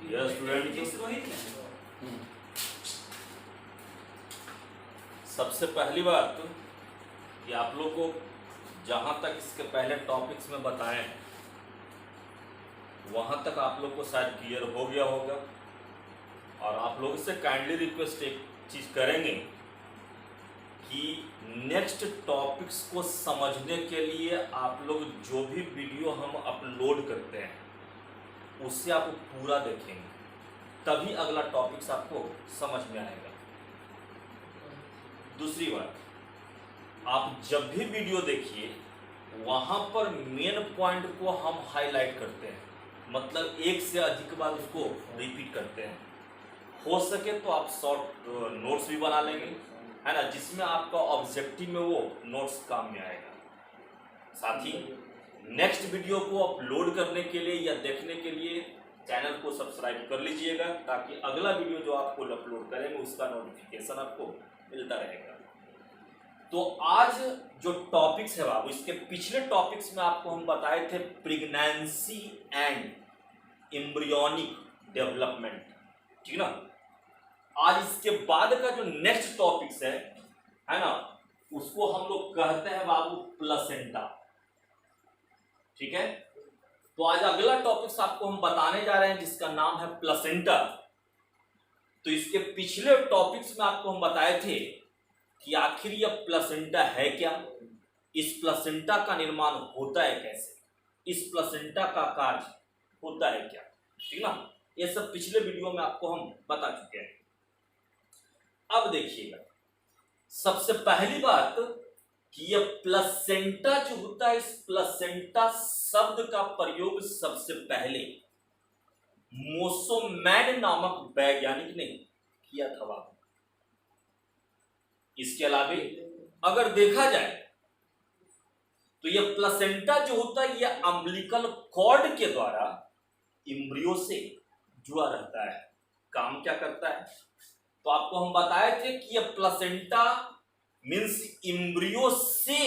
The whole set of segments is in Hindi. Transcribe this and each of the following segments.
यह स्टूडेंट सबसे पहली बात कि आप लोग को जहाँ तक इसके पहले टॉपिक्स में बताएं वहाँ तक आप लोग को शायद क्लियर हो गया होगा। और आप लोगों से काइंडली रिक्वेस्ट एक चीज़ करेंगे कि नेक्स्ट टॉपिक्स को समझने के लिए आप लोग जो भी वीडियो हम अपलोड करते हैं उससे आप पूरा देखेंगे, तभी अगला टॉपिक्स आपको समझ में आएगा। दूसरी बात, आप जब भी वीडियो देखिए वहाँ पर मेन पॉइंट को हम हाईलाइट करते हैं, मतलब एक से अधिक बार उसको रिपीट करते हैं। हो सके तो आप शॉर्ट नोट्स भी बना लेंगे, है ना, जिसमें आपका ऑब्जेक्टिव में वो नोट्स काम में आएगा। साथ ही नेक्स्ट वीडियो को अपलोड करने के लिए या देखने के लिए चैनल को सब्सक्राइब कर लीजिएगा, ताकि अगला वीडियो जो आपको अपलोड करेंगे उसका नोटिफिकेशन आपको मिलता रहेगा। तो आज जो टॉपिक्स है बाबू, इसके पिछले टॉपिक्स में आपको हम बताए थे प्रेगनेंसी एंड एम्ब्रियोनिक डेवलपमेंट, ठीक ना। आज इसके बाद का जो नेक्स्ट टॉपिक्स है ना, उसको हम लोग कहते हैं बाबू प्लेसेंटा, ठीक है। तो आज अगला टॉपिक्स आपको हम बताने जा रहे हैं जिसका नाम है प्लेसेंटा। तो इसके पिछले टॉपिक्स में आपको हम बताए थे कि आखिर यह प्लेसेंटा है क्या, इस प्लेसेंटा का निर्माण होता है कैसे, इस प्लेसेंटा का कार्य होता है क्या, ठीक ना। ये सब पिछले वीडियो में आपको हम बता चुके हैं। अब देखिएगा, सबसे पहली बात कि यह प्लेसेंटा जो होता है, इस प्लेसेंटा शब्द का प्रयोग सबसे पहले मोसोमैन नामक वैज्ञानिक ने किया था बाबू। इसके अलावा अगर देखा जाए तो यह प्लेसेंटा जो होता है यह अम्बिलिकल कॉर्ड के द्वारा एम्ब्रियो से जुड़ा रहता है। काम क्या करता है, तो आपको हम बताए थे कि यह प्लेसेंटा मीन्स एम्ब्रियो से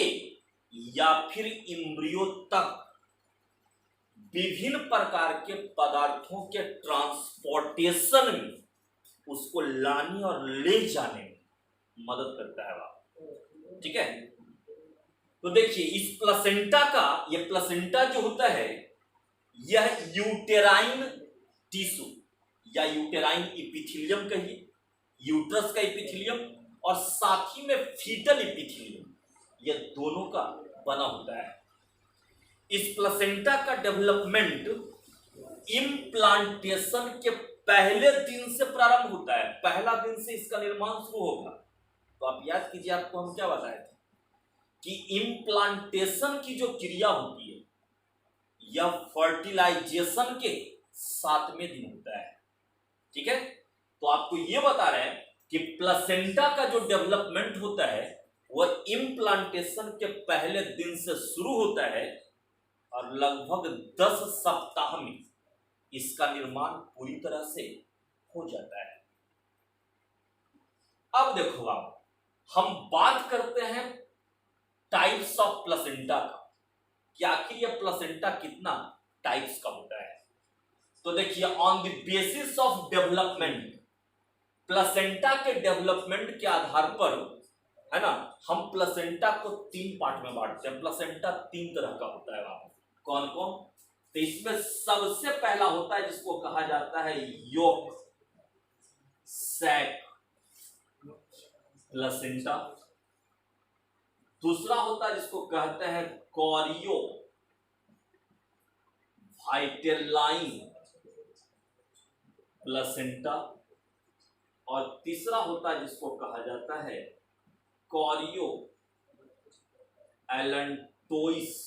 या फिर एम्ब्रियो तक विभिन्न प्रकार के पदार्थों के ट्रांसपोर्टेशन में उसको लाने और ले जाने में मदद करता है बाप, ठीक है। तो देखिए इस प्लेसेंटा का, यह प्लेसेंटा जो होता है यह यूटेराइन टिश्यू या यूटेराइन एपिथेलियम कहिए, यूट्रस का एपिथेलियम और साथ ही में फीटल एपिथेलियम, यह दोनों का बना होता है। इस प्लेसेंटा का डेवलपमेंट इम्प्लांटेशन के पहले दिन से प्रारंभ होता है, पहला दिन से इसका निर्माण शुरू होगा। तो आप याद कीजिए, आपको हम क्या बताए थे कि इम्प्लांटेशन की जो क्रिया होती है यह फर्टिलाइजेशन के 7वें दिन होता है, ठीक है। तो आपको यह बता रहे हैं कि प्लेसेंटा का जो डेवलपमेंट होता है वह इम्प्लांटेशन के पहले दिन से शुरू होता है और लगभग 10 सप्ताह में इसका निर्माण पूरी तरह से हो जाता है। अब देखो आप, हम बात करते हैं टाइप्स ऑफ प्लेसेंटा का, कि आखिर यह प्लेसेंटा कितना टाइप्स का होता है। तो देखिए, on the basis of development, placenta के डेवलपमेंट के आधार पर, है ना, हम प्लेसेंटा को 3 पार्ट में बांटते हैं। प्लेसेंटा 3 तरह का होता है बाबू। कौन कौन? तो इसमें सबसे पहला होता है जिसको कहा जाता है योक सैक प्लेसेंटा। दूसरा होता है जिसको कहते हैं कॉरियो वाइटेलाइन प्लेसेंटा। और तीसरा होता है जिसको कहा जाता है कॉरियो एलेंटोइस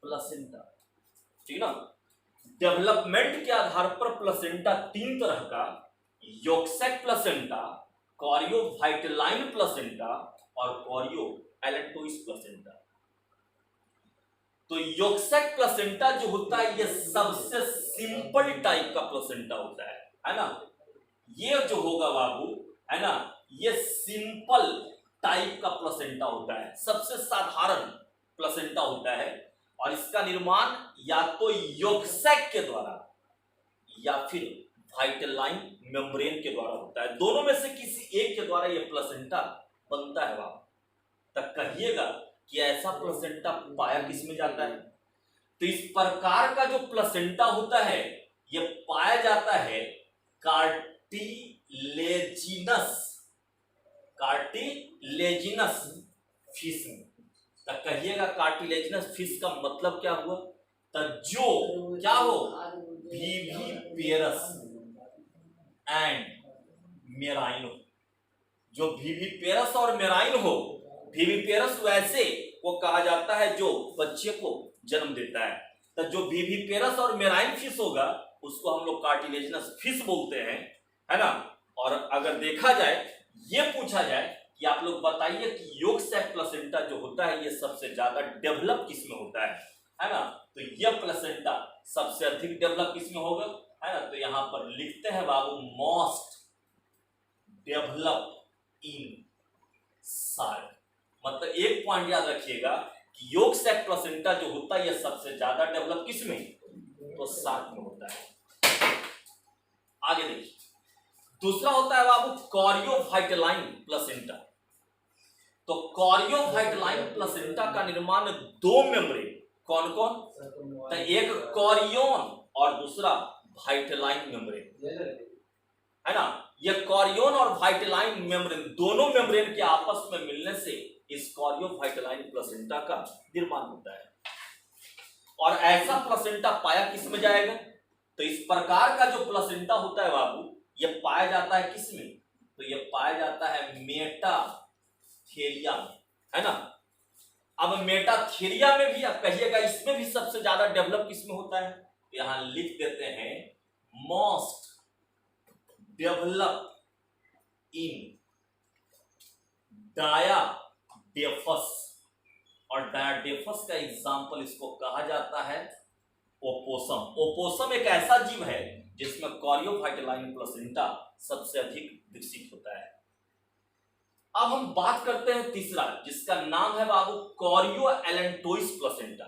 प्लेसेंटा, ठीक ना। डेवलपमेंट के आधार पर प्लेसेंटा 3 तरह का, योक्सैक प्लेसेंटा, कॉरियो वाइटेलाइन प्लेसेंटा और कॉरियो एलेंटोइस प्लेसेंटा। तो योक्सैक प्लेसेंटा जो होता है यह सबसे सिंपल टाइप का प्लेसेंटा होता है ना। ये जो होगा बाबू, है ना, ये सिंपल टाइप का प्लेसेंटा होता है, सबसे साधारण प्लेसेंटा होता है। और इसका निर्माण या तो योक्सैक के द्वारा या फिर वाइटलाइन मेम्ब्रेन के द्वारा होता है। दोनों में से किसी एक के द्वारा यह प्लेसेंटा बनता है बाबू। तब कहिएगा कि ऐसा प्लेसेंटा पाया किस में जाता है। तो इस प्रकार का जो प्लेसेंटा होता है यह पाया जाता है कार्टिलेजिनस फिश में। तो कहिएगा कार्टिलेजिनस फिश का मतलब क्या हुआ। तो जो क्या हो विविपेरस एंड मेराइन हो, जो विविपेरस और मेराइन हो। विविपेरस वैसे वो कहा जाता है जो बच्चे को जन्म देता है। तो जो विविपेरस और मेराइन फिश होगा उसको हम लोग कार्टिलेजिनस फिश बोलते हैं, है ना। और अगर देखा जाए, ये पूछा जाए कि आप लोग बताइए कि योग सैक प्लेसेंटा जो होता है ये सबसे ज्यादा डेवलप किस में होता है ना। तो यह प्लेसेंटा सबसे अधिक डेवलप किस में होगा, है ना। तो यहां पर लिखते हैं बाबू मोस्ट डेवलप इन सार्क। मतलब एक पॉइंट याद रखिएगा कि योग सैक प्लेसेंटा जो होता है यह सबसे ज्यादा डेवलप किस में, तो सार्क में होता है। आगे देखिए, दूसरा होता है बाबू कॉरियोवाइटलाइन प्लेसेंटा। तो कॉरियोवाइटलाइन प्लेसेंटा का निर्माण दो मेम्ब्रेन, कौन कौन, तो एक कॉरियोन और दूसरा वाइटलाइन मेम्ब्रेन, है ना। ये कॉरियोन और वाइटलाइन मेम्ब्रेन दोनों मेम्ब्रेन के आपस में मिलने से इस कॉरियोवाइटलाइन प्लेसेंटा का निर्माण होता है। और ऐसा प्लेसेंटा पाया किस में जाएगा, तो इस प्रकार का जो प्लेसेंटा होता है बाबू यह पाया जाता है किस में, तो यह पाया जाता है मेटाथेरिया में, है ना। अब मेटाथेरिया में भी आप कहिएगा इसमें भी सबसे ज्यादा डेवलप किस में होता है, यहां लिख देते हैं मोस्ट डेवलप इन डायाडेफस। और डायाडेफस का एग्जाम्पल इसको कहा जाता है ओपोसम। ओपोसम एक ऐसा जीव है जिसमें कॉरियोवाइटलाइन प्लेसेंटा सबसे अधिक विकसित होता है। अब हम बात करते हैं तीसरा, जिसका नाम है बाबू कॉरियोएलेंटोइस प्लेसेंटा।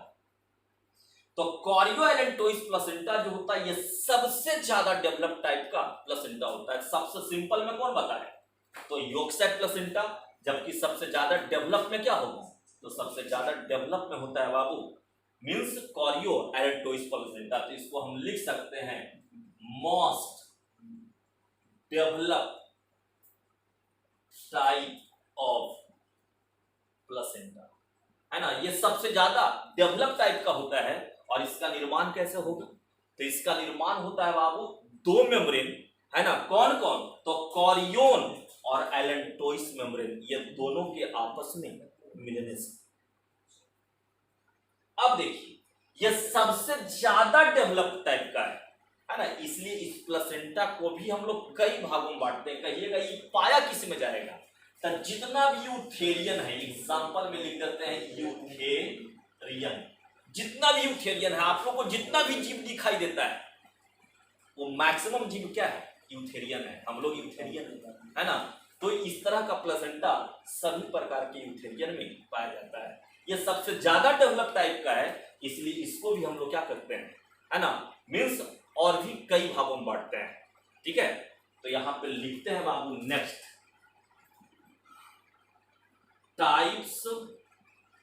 तो कॉरियोएलेंटोइस प्लेसेंटा जो होता है यह सबसे ज्यादा डेवलप टाइप का प्लेसेंटा होता है। सबसे सिंपल में कौन बताए, तो योग सैक प्लेसेंटा। जबकि सबसे ज्यादा डेवलप में क्या होगा, तो सबसे ज्यादा डेवलप में होता है बाबू मींस कॉरियोएलेंटोइस प्लेसेंटा। तो इसको हम लिख सकते हैं most develop type of placenta, है ना। ये सबसे ज्यादा डेवलप टाइप का होता है। और इसका निर्माण कैसे होगा, तो इसका निर्माण होता है बाबू दो मेम्ब्रेन, है ना। कौन कौन, तो कॉरियोन और एलेंटोइस मेम्ब्रेन, ये दोनों के आपस में मिलने से। अब देखिए ये सबसे ज्यादा डेवलप टाइप का है ना। इसलिए इस प्लेसेंटा को भी हम लोग कई भागों में बांटते हैं। कहिएगा ये पाया किस में जाएगा, तो जितना भी यूथेरियन है, एग्जांपल में लिख देते हैं यूथेरियन। जितना भी यूथेरियन है, आप लोग को जितना भी जीव दिखाई देता है वो मैक्सिमम जीव क्या है, यूथेरियन है। हम लोग यूथेरियन है ना। तो इस तरह का प्लेसेंटा सभी प्रकार के यूथेरियन में पाया जाता है। ये सबसे ज्यादा डेवलप टाइप का है, इसलिए इसको भी हम लोग क्या करते हैं, है ना, मीन्स और भी कई भागों में बांटते हैं। ठीक है, तो यहां पे लिखते हैं बाबू next types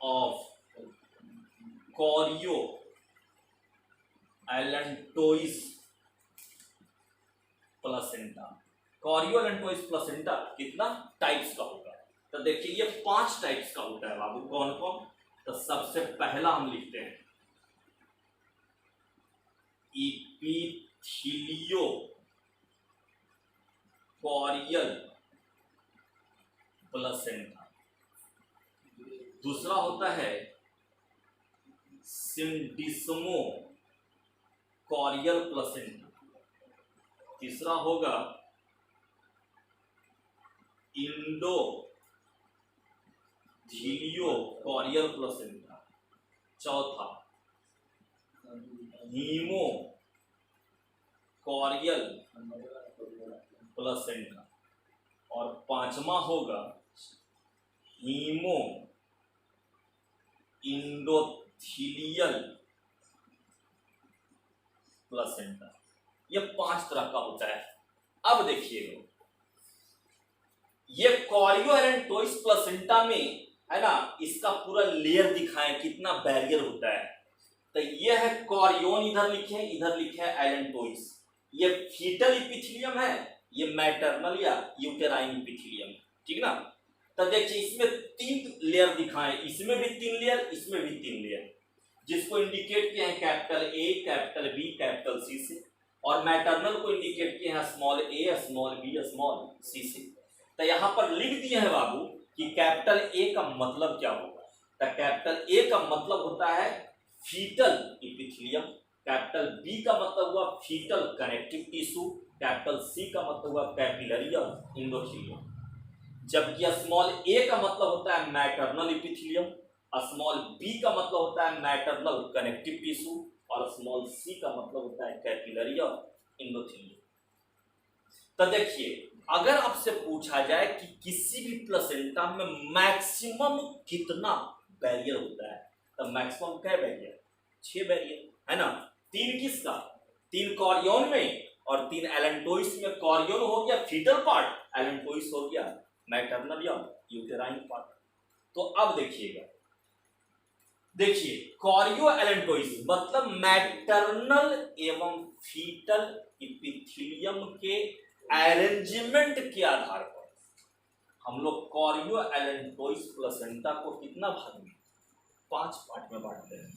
of chorioallantoic placenta. Chorioallantoic placenta कितना टाइप्स का होगा, तो देखिए ये 5 टाइप्स का होता है बाबू। कौन कौन, तो सबसे पहला हम लिखते हैं इपिथीलियो कॉरियल प्लेसेंटा। दूसरा होता है सिंडिस्मो कॉरियल प्लेसेंटा। तीसरा होगा इंडो थीलियो कॉरियल प्लेसेंटा। चौथा हीमो कॉरियल प्लेसेंटा। और पांचवा होगा हीमो इंडोथीलियल प्लेसेंटा। ये 5 तरह का होता है। अब देखिएगा, ये कॉरियोएडेंटोइस प्लेसेंटा में है ना, इसका पूरा लेयर दिखाएं कितना बैरियर होता है। तो ये है कॉरियोन, इधर लिखे है एडेंटोइस। ये फीटल इपिथेलियम है, ये मैटरनल या यूटेराइन इपिथेलियम, ठीक ना। तो देखिए इसमें 3 लेयर दिखाएं, इसमें भी 3 लेयर, इसमें भी 3 लेयर, जिसको इंडिकेट किए हैं capital A, capital B, capital C से, और मैटरनल को इंडिकेट किए हैं small A, small B, small C से। तो यहां पर लिख दिए हैं बाबू कि कैपिटल ए का मतलब क्या होगा। तो कैपिटल ए का मतलब होता है फीटल इपिथेलियम, कैपिटल बी का मतलब हुआ fetal connective tissue, capital C का मतलब हुआ कैपिलरी और एंडोथेलियम। जबकि स्मॉल ए का मतलब होता है मैटरनल इपिथेलियम, स्मॉल बी का मतलब होता है मैटरनल कनेक्टिव टिश्यू, और स्मॉल सी का मतलब होता है कैपिलरी और एंडोथेलियम। तो देखिए, अगर आपसे पूछा जाए कि किसी भी प्लेसेंटा में मैक्सिमम कितना बैरियर होता है, तो मैक्सिमम क्या बैरियर? 6 बैरियर है ना। 3 किसका? 3 कॉरियोन में और 3 एलेंटोइस में। कॉरियोन हो गया फीटल पार्ट, एलेंटोइस हो गया मैटरनल या यूटेराइन पार्ट। तो अब देखिएगा, देखिए कॉरियो एलेंटोइस मतलब मैटरनल एवं फीटल इपिथेलियम के अरेंजमेंट के आधार पर हम लोग कॉरियो एलेंटोइस प्लेसेंटा को कितना भाग में? 5 पार्ट में बांटते हैं।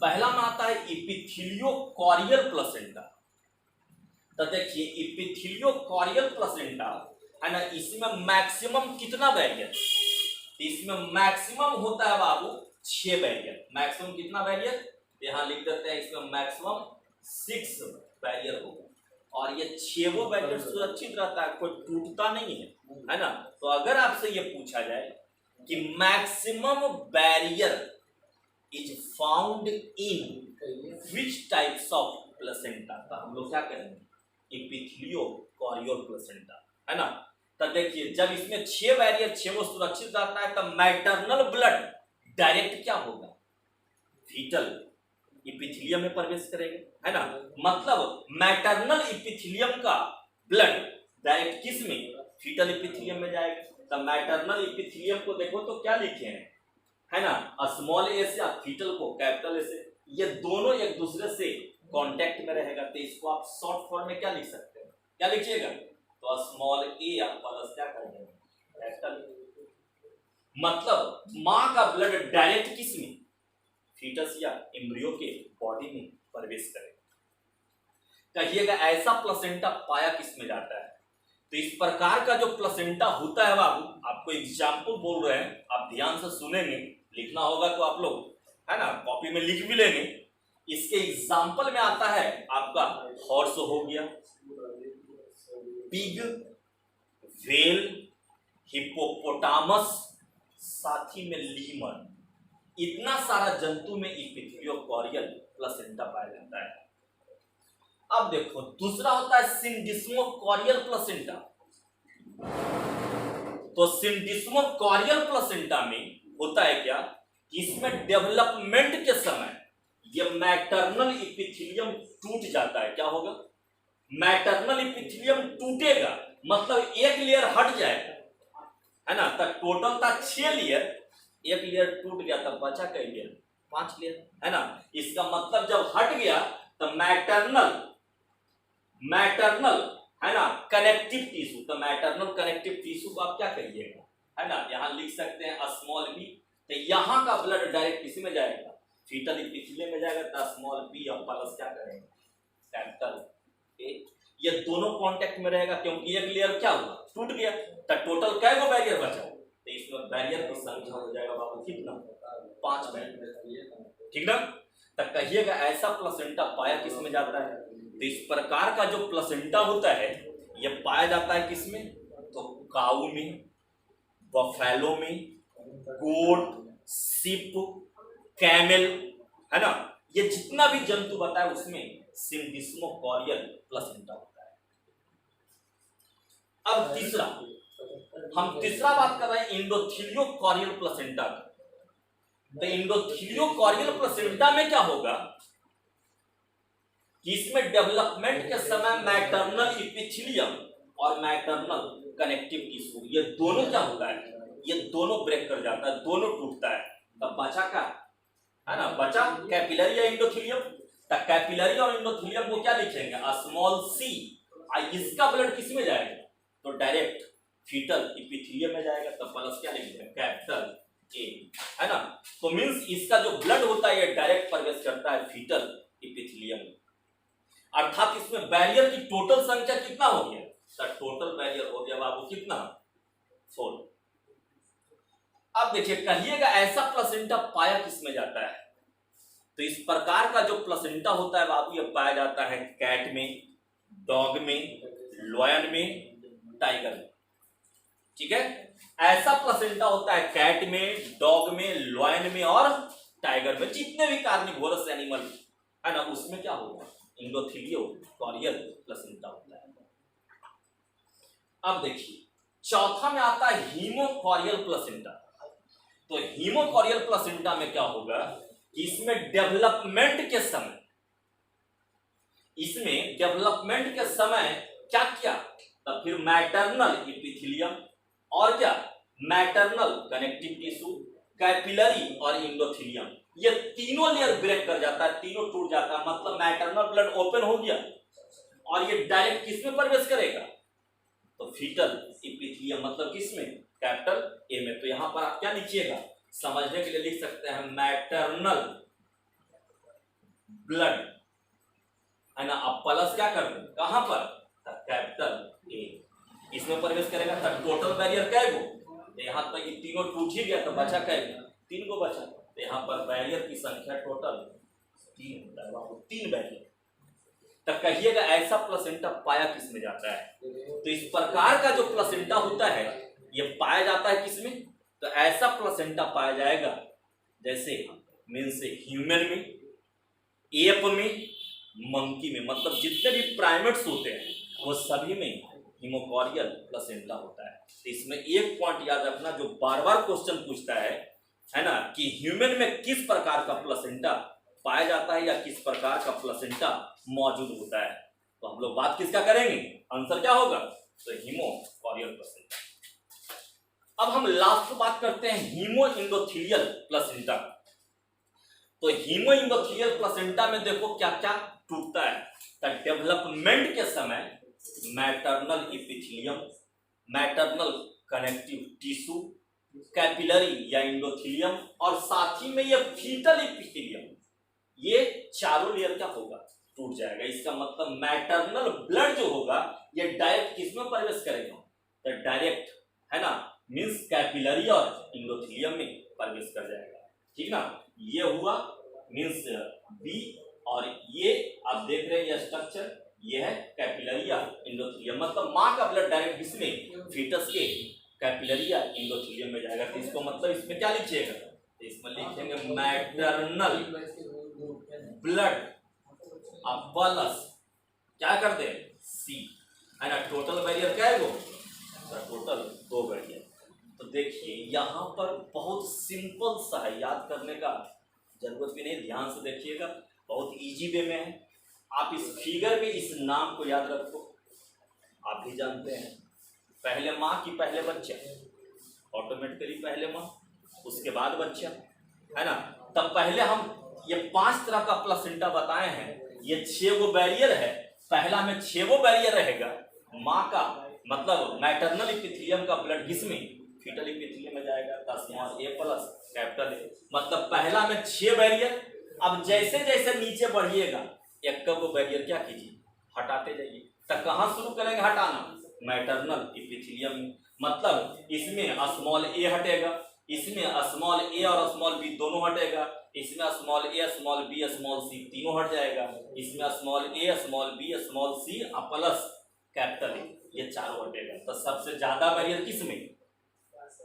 पहला में आता है इपिथेलियो कॉरियल प्लेसेंटा। तो देखिए इपिथेलियो कॉरियल प्लेसेंटा है ना, इसमें मैक्सिमम कितना बैरियर? इसमें मैक्सिमम होता है बाबू 6 बैरियर। मैक्सिमम कितना बैरियर? यहां लिख देते हैं, इसमें मैक्सिमम 6 बैरियर होगा, और ये 6 बैरियर सुरक्षित रहता है, कोई टूटता नहीं है ना। तो अगर आपसे ये पूछा जाए कि maximum barrier is found in which types of placenta, तो हम लोग क्या करेंगे? इपिथेलियो कॉरियल प्लेसेंटा, है ना। तो देखिए जब इसमें 6 बैरियर 6 सुरक्षित रहता है, तो मैटरनल ब्लड डायरेक्ट क्या होगा? फीटल इपिथेलियम में प्रवेश करेगा, है ना। मतलब मैटरनल इपिथेलियम का ब्लड डायरेक्ट किस में? फीटल इपिथेलियम में जाएगा। तो मैटरनल इपिथेलियम को देखो तो क्या लिखे हैं, है ना, स्मॉल ए से, फीटल को कैपिटल ए से। ये दोनों एक दूसरे से कांटेक्ट में रहेगा, तो इसको आप शॉर्ट फॉर्म में क्या लिख सकते हैं? क्या लिखिएगा? तो स्मॉल ए आप प्लस क्या कर देंगे? कैपिटल। मतलब मां का ब्लड डायरेक्ट किस में? फीटस या एम्ब्रियो के बॉडी में प्रवेश करेगा। कहिएगा ऐसा प्लेसेंटा पाया किस में जाता है? तो इस प्रकार का जो प्लेसेंटा होता है बाबू, आपको एग्जाम्पल बोल रहे हैं, आप ध्यान से सुनेंगे, लिखना होगा तो आप लोग है ना कॉपी में लिख भी लेंगे। इसके एग्जाम्पल में आता है आपका हॉर्स हो गया, पिग, व्हेल, हिप्पोपोटामस, साथी में लीमर। इतना सारा जंतु में इपिथेलियो कॉरियल प्लेसेंटा पाया जाता है। अब देखो दूसरा होता है सिंडिस्मो कॉरियल प्लेसेंटा। तो सिंडिस्मो कॉरियल प्लेसेंटा में होता है क्या? इसमें डेवलपमेंट के समय ये मैटरनल इपिथेलियम टूट जाता है। क्या होगा? मैटरनल इपिथेलियम टूटेगा, मतलब एक लेयर हट जाएगा, है ना। तो टोटल था 6 लेयर, एक लेयर टूट गया, तब बचा कई लेयर? 5 लेयर, है ना। इसका मतलब जब हट गया तो मैटरनल है ना कनेक्टिव टिश्यू, तो मैटरनल कनेक्टिव टिश्यू को आप क्या कहिएगा, है ना, यहां लिख सकते हैं स्मॉल बी। तो यहां का ब्लड डायरेक्ट किसी में जाएगा? फीटल इपिथेलियम में जाएगा। तो स्मॉल बी और प्लस क्या करेंगे? Capital A. ये दोनों कांटेक्ट में रहेगा, क्योंकि एक लेयर क्या हुआ? टूट गया। तो टोटल कै गो बैरियर बचा? तो इसमें बैरियर की संख्या हो जाएगा बाबू कितना? 5 बैरियर, ठीक ना। तो कहिएगा ऐसा प्लेसेंटा पाया किस में जाता है? तो इस प्रकार का जो प्लेसेंटा होता है ये पाया जाता है किसमें? तो काऊ में, बफेलो में, गोट, शिप, कैमल, है ना, ये जितना भी जंतु बताया उसमें सिंडिस्मो कॉरियल प्लेसेंटा होता है। अब तीसरा, हम तीसरा बात कर रहे हैं एंडोथेलियो कॉरियल प्लेसेंटा का। तो एंडोथेलियो कॉरियल प्लेसेंटा में क्या होगा? कि इसमें डेवलपमेंट के समय मैटरनल इपिथेलियम और मैटरनल कनेक्टिव टिश्यू ये दोनों क्या होता है, ये दोनों ब्रेक कर जाता है, दोनों टूटता है। तब बचा क्या है ना, बचा कैपिलरी या एंडोथेलियम। तो कैपिलरी और एंडोथेलियम को क्या लिखेंगे, स्मॉल सी। इसका ब्लड किस में जाएगा, तो डायरेक्ट फीटल इपिथेलियम में जाएगा। तो प्लस क्या लिखेंगे, कैपिटल ए, है ना। तो मींस इसका जो ब्लड होता है ये डायरेक्ट प्रवेश करता है फीटल इपिथेलियम में। अर्थात इसमें बैरियर की टोटल संख्या कितना हो गया, तो टोटल बैरियर हो गया बाबू कितना, 4। अब देखिए कहिएगा ऐसा प्लेसेंटा पाया किसमें जाता है, तो इस प्रकार का जो प्लेसेंटा होता है बाबू ये पाया जाता है कैट में, डॉग में, लॉयन में, टाइगर में। ठीक है, ऐसा प्लेसेंटा होता है कैट में, डॉग में, लॉयन में और टाइगर में। जितने भी कार्निवोरस एनिमल है ना उसमें क्या होगा, एंडोथेलियो-कॉरियल प्लेसेंटा होता है। अब देखिए चौथा में आता है हीमोकॉरियल प्लेसेंटा। तो हीमोकॉरियल प्लेसेंटा में क्या होगा कि इसमें डेवलपमेंट के समय, इसमें डेवलपमेंट के समय क्या किया, तो फिर मैटरनल इपिथेलियम और क्या, मैटरनल कनेक्टिव टिश्यू, कैपिलरी और एंडोथेलियम, ये तीनों लेयर ब्रेक कर जाता है, तीनों टूट जाता है। मतलब मैटरनल ब्लड ओपन हो गया और ये डायरेक्ट किस में प्रवेश करेगा, तो फीटल इपिथेलियम, मतलब किसमें, कैपिटल ए में। तो यहां पर आप क्या लिखिएगा, समझने के लिए लिख सकते हैं मैटरनल ब्लड, है ना। अब प्लस क्या कर दें, कहां पर, कैपिटल ए, इसमें प्रवेश करेगा। तो टोटल बैरियर कै गो, यहां तक ये तीनों टूट ही गया तो बचा कै गो, 3 गो बचा। तो यहां पर बैरियर की संख्या टोटल 3 होता है बाबू, 3 बैरियर। तो कहिएगा ऐसा प्लेसेंटा पाया किसमें जाता है, तो इस प्रकार का जो प्लेसेंटा होता है ये पाया जाता है किसमें, तो ऐसा प्लेसेंटा पाया जाएगा जैसे मीन्स ह्यूमन में, एप में, मंकी में। मतलब जितने भी प्राइमेट्स होते हैं वो सभी में हीमोकॉरियल प्लेसेंटा होता है। तो इसमें एक पॉइंट याद रखना जो बार बार क्वेश्चन पूछता है ना, कि ह्यूमन में किस प्रकार का प्लेसेंटा पाया जाता है या किस प्रकार का प्लेसेंटा मौजूद होता है। तो हम लोग बात किसका करेंगे, आंसर क्या होगा, तो हीमोकॉरियल प्लेसेंटा। अब हम लास्ट बात करते हैं हीमो एंडोथेलियल प्लेसेंटा। तो हीमो एंडोथेलियल प्लेसेंटा में देखो क्या क्या टूटता है, तो डेवलपमेंट के समय maternal epithelium, maternal connective tissue, capillary या एंडोथेलियम और साथ ही में ये फीटल इपिथेलियम, ये चारों लेयर क्या होगा, टूट जाएगा। इसका मतलब मैटरनल ब्लड जो होगा ये डायरेक्ट किसमें प्रवेश करेगा, तो डायरेक्ट, है ना, मींस कैपिलरी और एंडोथेलियम में प्रवेश कर जाएगा। ठीक ना, ये हुआ मींस बी, और ये आप देख रहे हैं ये स्ट्रक्चर, ये है कैपिलरी या एंडोथेलियम। मतलब मां का ब्लड डायरेक्ट किसमें, फीटस के कैपिलरी या एंडोथेलियम में जाएगा। तो इसको मतलब इसमें क्या लिखिएगा, तो इसमें लिखेंगे मैटरनल ब्लड अब प्लस क्या कर दे, सी, है ना। टोटल बैरियर क्या है वो, टोटल 2 बैरियर। तो देखिए यहाँ पर बहुत सिंपल सा है, याद करने का जरूरत भी नहीं, ध्यान से देखिएगा, बहुत इजी वे में है। आप इस फिगर में इस नाम को याद रखो, आप भी जानते हैं पहले माँ की पहले बच्चा, ऑटोमेटिकली पहले माँ उसके बाद बच्चा, है ना। तब पहले हम ये 5 तरह का प्लेसेंटा बताए हैं, ये 6 गो बैरियर है, पहला में 6 गो बैरियर रहेगा। माँ का मतलब मैटरनल इपिथेलियम का ब्लड किसमें, फीटल इपिथेलियम में जाएगा, स्मॉल ए प्लस कैपिटल ए, मतलब पहला में 6 बैरियर। अब जैसे जैसे नीचे बढ़िएगा एक को बैरियर क्या कीजिए, हटाते जाइए। तो कहाँ शुरू करेंगे हटाना, मैटरनल इपिथेलियम में। मतलब इसमें स्मॉल ए हटेगा, इसमें स्मॉल ए और स्मॉल बी दोनों हटेगा, इसमें small A small B small C तीनों हट जाएगा, इसमें small A small B small C plus capital A, ये चारों हटेगा। तो सबसे ज्यादा बैरियर किसमें,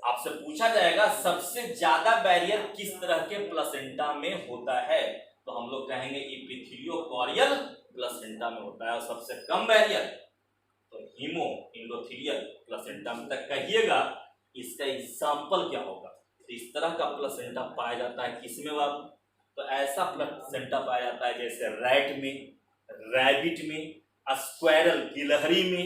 आपसे पूछा जाएगा सबसे ज्यादा बैरियर किस तरह के प्लेसेंटा में होता है, तो हम लोग कहेंगे इपिथेलियो-कॉरियल प्लेसेंटा में होता है। और सबसे कम बैरियर तो हीमो एंडोथेलियल प्लेसेंटा में। तक कहिएगा इसका एग्जाम्पल क्या होगा। तो इस तरह का प्लेसेंटा पाया जाता है किसमें बाबू, तो ऐसा प्लेसेंटा पाया जाता है जैसे रैट में, रैबिट में, स्क्वायरल गिलहरी में,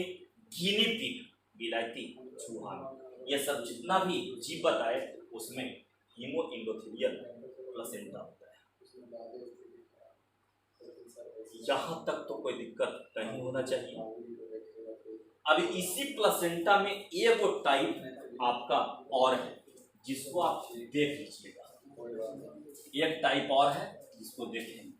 गिनी पिग विलायती चूहा में। ये सब जितना भी जीव बताए उसमें हीमो एंडोथेलियल प्लेसेंटा होता है। यहां तक तो कोई दिक्कत नहीं होना चाहिए। अब इसी प्लेसेंटा में एक टाइप आपका और है जिसको आप देख लीजिएगा। एक टाइप और है जिसको देखें।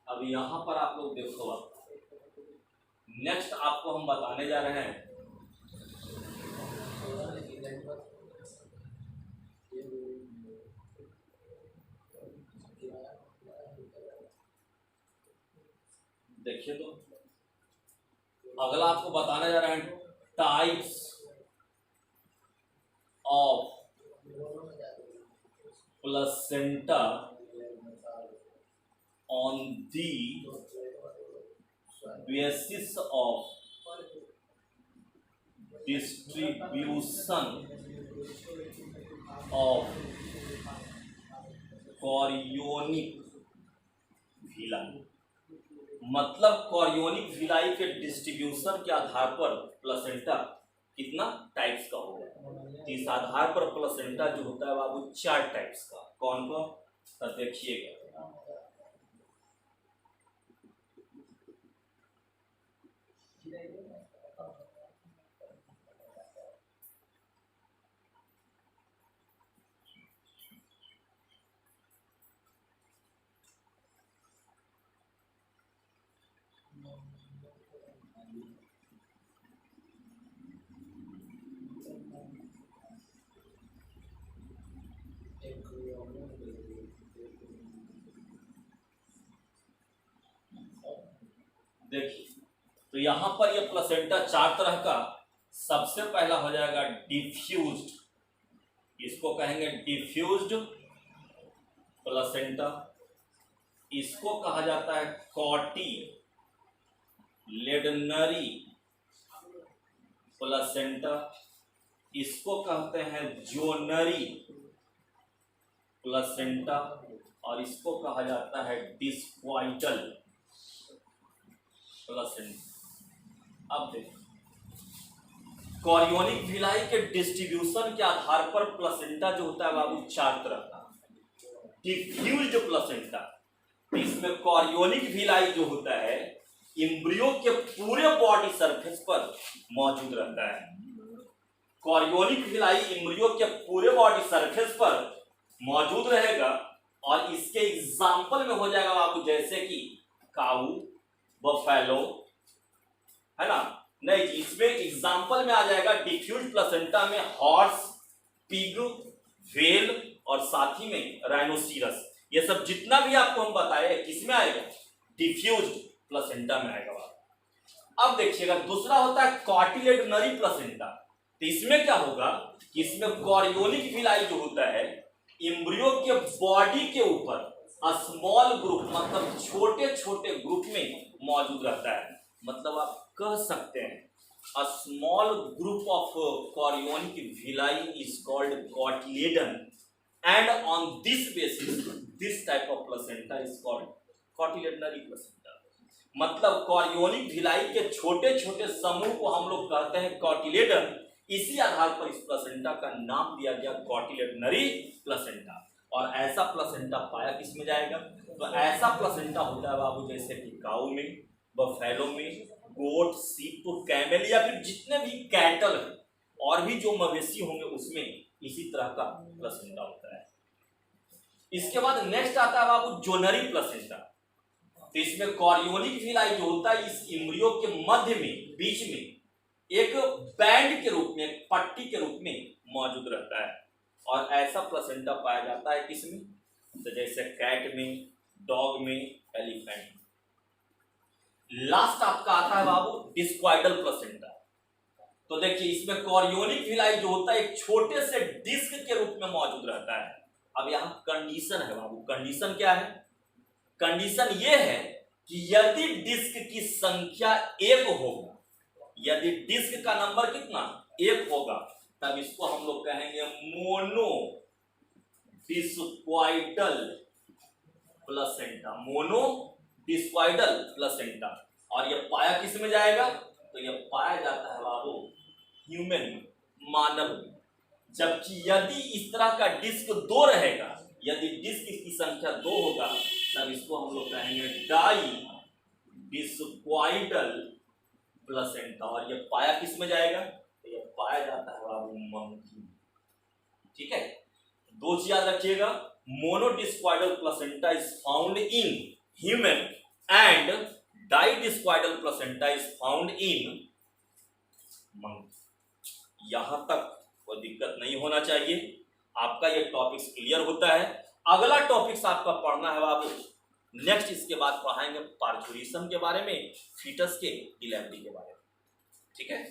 अब यहां पर आप लोग देखो, नेक्स्ट आपको हम बताने जा रहे हैं देखिए तो अगला आपको बताने जा रहे हैं types of placenta on the basis of distribution of chorionic villi. मतलब कोरियोनिक विलाई के डिस्ट्रीब्यूशन के आधार पर प्लेसेंटा कितना टाइप्स का होगा। इस आधार पर प्लेसेंटा जो होता है बाबू 4 टाइप्स का। कौन कौन, तो देखिएगा। देखिए तो यहां पर ये प्लेसेंटा 4 तरह का। सबसे पहला हो जाएगा डिफ्यूज्ड, इसको कहेंगे डिफ्यूज्ड प्लेसेंटा। इसको कहा जाता है कॉटिलेडनरी प्लेसेंटा। इसको कहते हैं जोनरी प्लेसेंटा और इसको कहा जाता है डिस्क्वाइटल प्लेसेंटा। अब देखिए कोरियोनिक विलाई के डिस्ट्रीब्यूशन के आधार पर प्लेसेंटा जो होता है बाबू 4 तरह का। डिफ्यूज्ड प्लेसेंटा, इसमें कोरियोनिक विलाई जो होता है एम्ब्रियो के पूरे बॉडी सरफेस पर मौजूद रहता है। कोरियोनिक विलाई एम्ब्रियो के पूरे बॉडी सरफेस पर मौजूद रहेगा और इसके एग्जाम्पल में हो जाएगा बाबू जैसे कि काऊ, बफेलो, है ना। नहीं जी, इसमें एग्जाम्पल में आ जाएगा डिफ्यूज प्लेसेंटा में हॉर्स, पिग, व्हेल और साथ ही में राइनोसिरस। ये सब जितना भी आपको हम बताए किसमें आएगा, डिफ्यूज प्लेसेंटा में आएगा। अब देखिएगा दूसरा होता है कॉटिलेडनरी प्लेसेंटा। तो इसमें क्या होगा कि इसमें कोरियोनिक विलाई जो होता है एम्ब्रियो के बॉडी के ऊपर स्मॉल ग्रुप, मतलब छोटे छोटे ग्रुप में मौजूद रहता है। मतलब आप कह सकते हैं a small group of chorionic villi is called cotyledon and on this basis this type of placenta is called cotyledonary placenta। मतलब कोरियोनिक विलाई के छोटे छोटे समूह को हम लोग कहते हैं कॉटिलेडन। इसी आधार पर इस प्लेसेंटा का नाम दिया गया कॉटिलेडनरी प्लेसेंटा। और ऐसा प्लेसेंटा पाया किस में जाएगा, तो ऐसा प्लेसेंटा होता है बाबू जैसे कि काऊ में, बफेलो में, गोट, सीप, कैमल या फिर जितने भी कैटल है और भी जो मवेशी होंगे उसमें इसी तरह का प्लेसेंटा होता है। इसके बाद नेक्स्ट आता है बाबू जोनरी प्लेसेंटा। तो इसमें कोरियोनिक विलाई जो होता है इस एम्ब्रियो के मध्य में, बीच में एक बैंड के रूप में, एक पट्टी के रूप में मौजूद रहता है। और ऐसा प्लेसेंटा पाया जाता है किसमें, तो जैसे कैट में, डॉग में, एलिफेंट में। लास्ट आपका आता है बाबू डिस्क्वाइडल प्लेसेंटा। तो देखिए इसमें कॉरियोनिक विलाई जो होता है एक छोटे से डिस्क के रूप में मौजूद रहता है। अब यहां कंडीशन है बाबू, कंडीशन क्या है, कंडीशन ये है कि यदि डिस्क की संख्या 1 होगा, यदि डिस्क का नंबर कितना 1 होगा, तब इसको हम लोग कहेंगे मोनो डिस्क्वाइडल प्लेसेंटा, मोनो डिस्क्वाइडल प्लेसेंटा। और ये पाया किस में जाएगा, तो ये पाया जाता है बाबू ह्यूमन में, मानव में। जबकि यदि इस तरह का डिस्क 2 रहेगा, यदि डिस्क की संख्या 2 होगा, तब इसको हम लोग कहेंगे डाई डिस्क्वाइडल प्लेसेंटा। और ये पाया किस में जाएगा, तो ये पाया जाता है बाबू मंकी। ठीक है, 2 चीज याद रखिएगा, monodiscoidal placenta is found in human and didiscoidal placenta is found in monkey. यहां तक कोई दिक्कत नहीं होना चाहिए, आपका ये टॉपिक्स क्लियर होता है। अगला टॉपिक्स आपका पढ़ना है बाबू नेक्स्ट, इसके बाद पढ़ाएंगे पार्चुरेशन के बारे में, फीटस के डिलीवरी के बारे में। ठीक है।